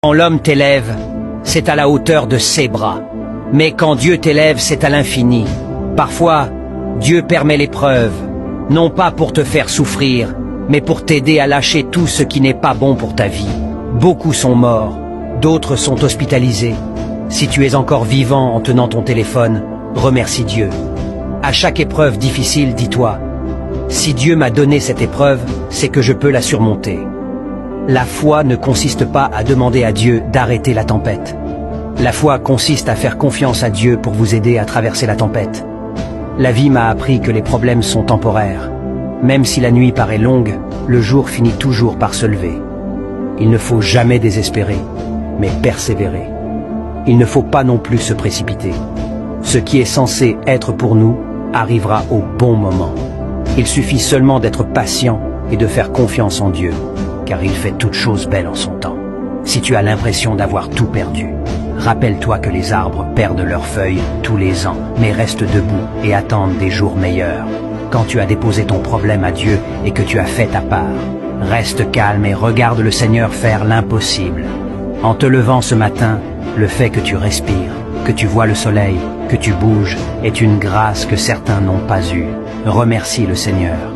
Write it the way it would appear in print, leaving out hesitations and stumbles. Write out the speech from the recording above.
Quand l'homme t'élève, c'est à la hauteur de ses bras. Mais quand Dieu t'élève, c'est à l'infini. Parfois, Dieu permet l'épreuve, non pas pour te faire souffrir, mais pour t'aider à lâcher tout ce qui n'est pas bon pour ta vie. Beaucoup sont morts, d'autres sont hospitalisés. Si tu es encore vivant en tenant ton téléphone, remercie Dieu. À chaque épreuve difficile, dis-toi, si Dieu m'a donné cette épreuve, c'est que je peux la surmonter. La foi ne consiste pas à demander à Dieu d'arrêter la tempête. La foi consiste à faire confiance à Dieu pour vous aider à traverser la tempête. La vie m'a appris que les problèmes sont temporaires. Même si la nuit paraît longue, le jour finit toujours par se lever. Il ne faut jamais désespérer, mais persévérer. Il ne faut pas non plus se précipiter. Ce qui est censé être pour nous arrivera au bon moment. Il suffit seulement d'être patient et de faire confiance en Dieu, car il fait toutes choses belles en son temps. Si tu as l'impression d'avoir tout perdu, rappelle-toi que les arbres perdent leurs feuilles tous les ans, mais restent debout et attendent des jours meilleurs. Quand tu as déposé ton problème à Dieu et que tu as fait ta part, reste calme et regarde le Seigneur faire l'impossible. En te levant ce matin, le fait que tu respires, que tu vois le soleil, que tu bouges, est une grâce que certains n'ont pas eue. Remercie le Seigneur.